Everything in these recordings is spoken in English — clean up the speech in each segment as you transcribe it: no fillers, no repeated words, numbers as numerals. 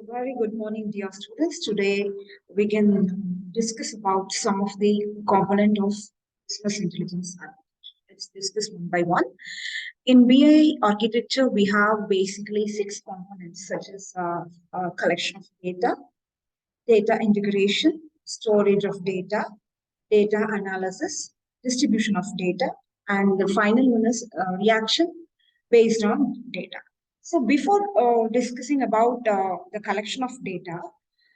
Very good morning, dear students. Today we can discuss about some of the component of business intelligence. Let's discuss one by one. In BI architecture, we have basically six components such as collection of data, data integration, storage of data, data analysis, distribution of data, and the final one is reaction based on data. So before discussing about the collection of data,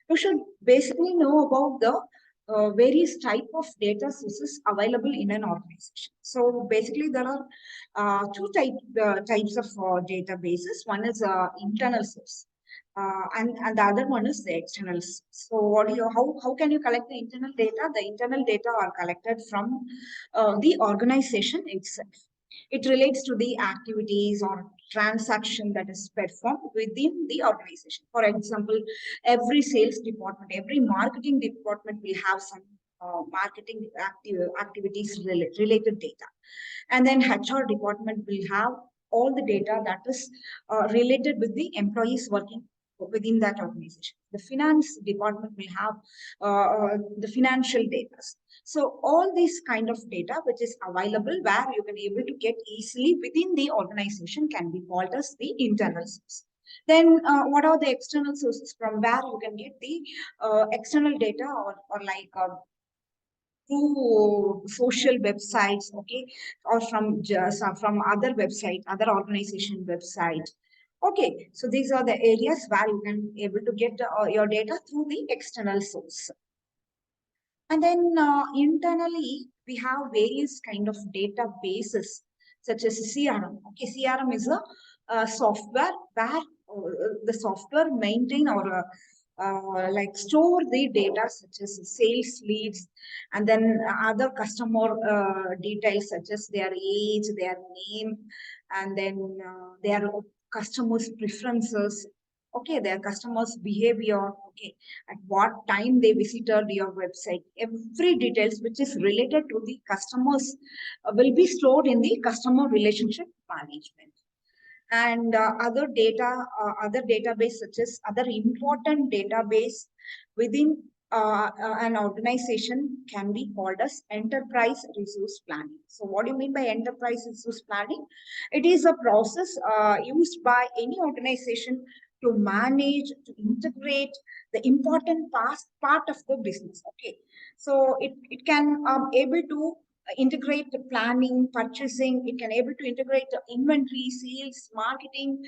you should basically know about the various type of data sources available in an organization. So basically, there are types of databases. One is internal source, and the other one is the external source. So how can you collect the internal data? The internal data are collected from the organization itself. It relates to the activities or transaction that is performed within the organization. For example, every sales department, every marketing department will have some marketing activities related data. And then HR department will have all the data that is related with the employees working within that organization. The finance department will have the financial data. So all these kind of data which is available where you can able to get easily within the organization can be called as the internal source. Then what are the external sources from where you can get the external data or like through social websites, okay, or from just from other website, other organization website. Okay, so these are the areas where you can able to get your data through the external source. And then internally, we have various kind of databases such as CRM. Okay, CRM is a software where the software maintain or like store the data such as sales leads and then other customer details such as their age, their name, and then their customers' preferences, okay, their customers' behavior, okay, at what time they visited your website. Every details which is related to the customers will be stored in the customer relationship management. And other database such as other important database within an organization can be called as enterprise resource planning. So what do you mean by enterprise resource planning? It is a process used by any organization to manage, to integrate the important part of the business. Okay, so it can able to integrate the planning, purchasing. It can able to integrate the inventory, sales, marketing,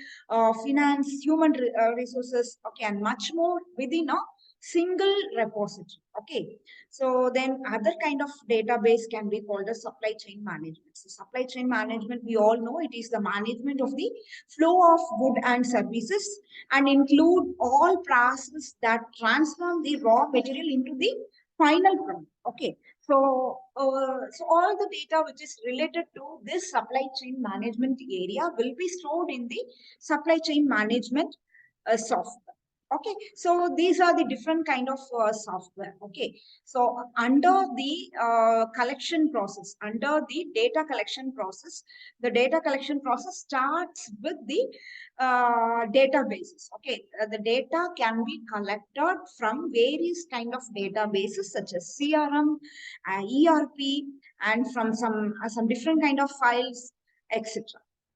finance, human resources, okay, and much more within a single repository. Okay, so then other kind of database can be called as supply chain management. So supply chain management, we all know it is the management of the flow of good and services and include all processes that transform the raw material into the final product. Okay, so all the data which is related to this supply chain management area will be stored in the supply chain management software. Okay, so these are the different kind of software. Okay, so under the collection process, under the data collection process, the data collection process starts with the databases. Okay, the data can be collected from various kind of databases such as CRM, ERP, and from some different kind of files, etc.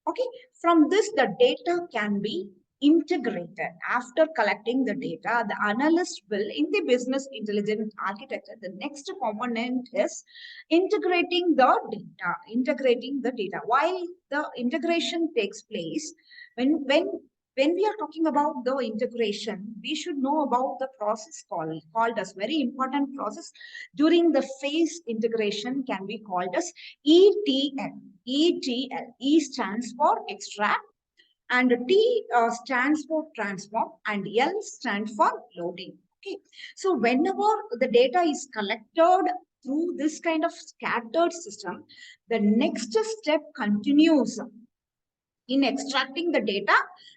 Okay, from this the data can be integrated. After collecting the data, the analyst will, in the business intelligence architecture, the next component is integrating the data. Integrating the data. While the integration takes place, when we are talking about the integration, we should know about the process called as very important process during the phase integration can be called as ETL. ETL. E stands for extract, and T stands for transform, and L stands for loading. Okay, so whenever the data is collected through this kind of scattered system, the next step continues in extracting the data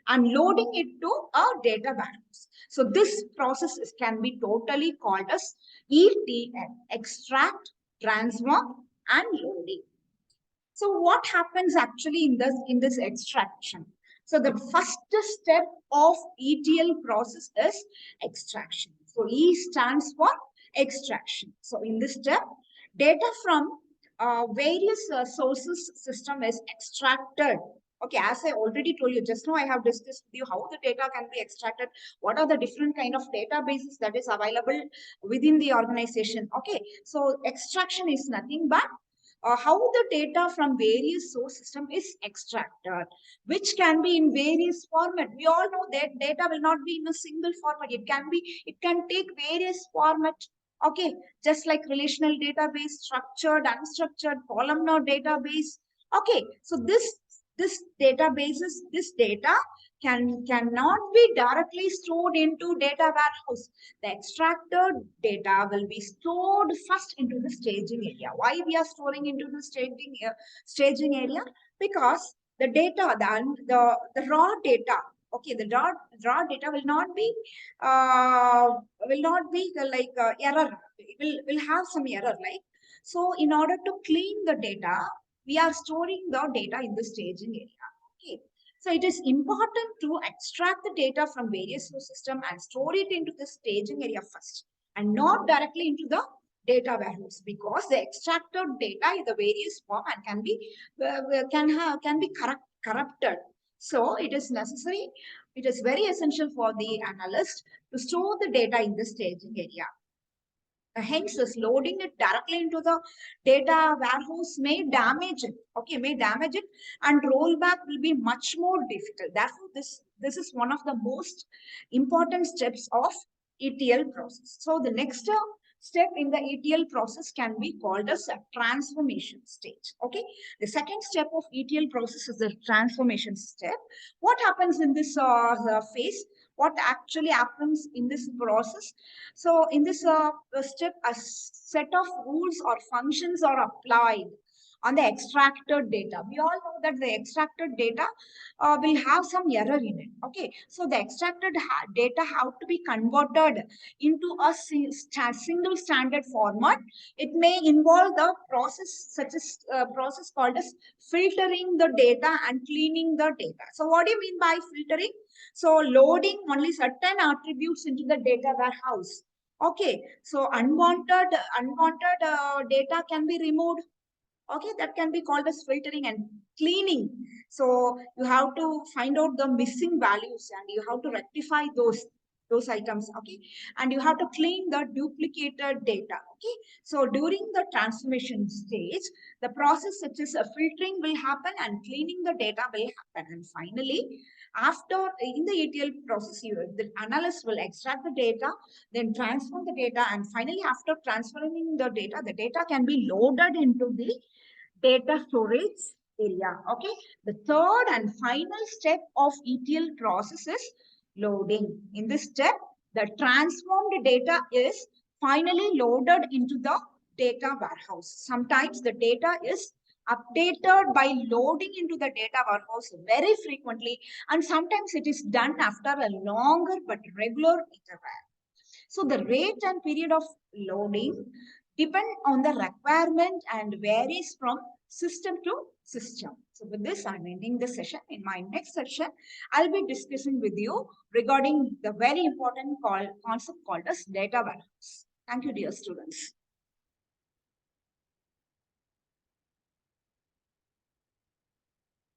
and loading it to a data warehouse. So this process can be totally called as ETL, extract, transform, and loading. So what happens actually in this extraction? So the first step of ETL process is extraction. So E stands for extraction. So in this step, data from various sources system is extracted. Okay, as I already told you, just now I have discussed with you how the data can be extracted, what are the different kind of databases that is available within the organization. Okay, so extraction is nothing but how the data from various source system is extracted, which can be in various format. We all know that data will not be in a single format. It can take various format. Okay, just like relational database, structured, unstructured, columnar database. Okay, so this databases, this data cannot be directly stored into data warehouse. The extracted data will be stored first into the staging area. Why we are storing into the staging area? Because the data, the raw data, okay, the raw data uh, will not be like error. Will have some error, like. So in order to clean the data, we are storing the data in the staging area. Okay, so it is important to extract the data from various source system and store it into the staging area first, and not directly into the data warehouse, because the extracted data in the various form and can be corrupted. So it is necessary, it is very essential for the analyst to store the data in the staging area. Hence, this loading it directly into the data warehouse may damage it. Okay, may damage it, and rollback will be much more difficult. Therefore, this is one of the most important steps of ETL process. So the next step in the ETL process can be called as a transformation stage. Okay, the second step of ETL process is the transformation step. What happens in this phase? What actually happens in this process? So in this step, a set of rules or functions are applied on the extracted data. We all know that the extracted data will have some error in it. Okay, so the extracted data have to be converted into a single standard format. It may involve the process such as process called as filtering the data and cleaning the data. So what do you mean by filtering? So loading only certain attributes into the data warehouse. Okay, so unwanted data can be removed. Okay, that can be called as filtering and cleaning. So you have to find out the missing values and you have to rectify those items. Okay, and you have to clean the duplicated data. Okay, so during the transformation stage, the process such as filtering will happen and cleaning the data will happen, and finally after in the ETL process, the analyst will extract the data, then transform the data, and finally after transferring the data can be loaded into the data storage area. Okay, the third and final step of ETL process is loading. In this step, the transformed data is finally loaded into the data warehouse. Sometimes the data is updated by loading into the data warehouse very frequently, and sometimes it is done after a longer but regular interval. So the rate and period of loading depend on the requirement and varies from system to system. So with this, I'm ending the session. In my next session, I'll be discussing with you regarding the very important concept called as data warehouse. Thank you, dear students.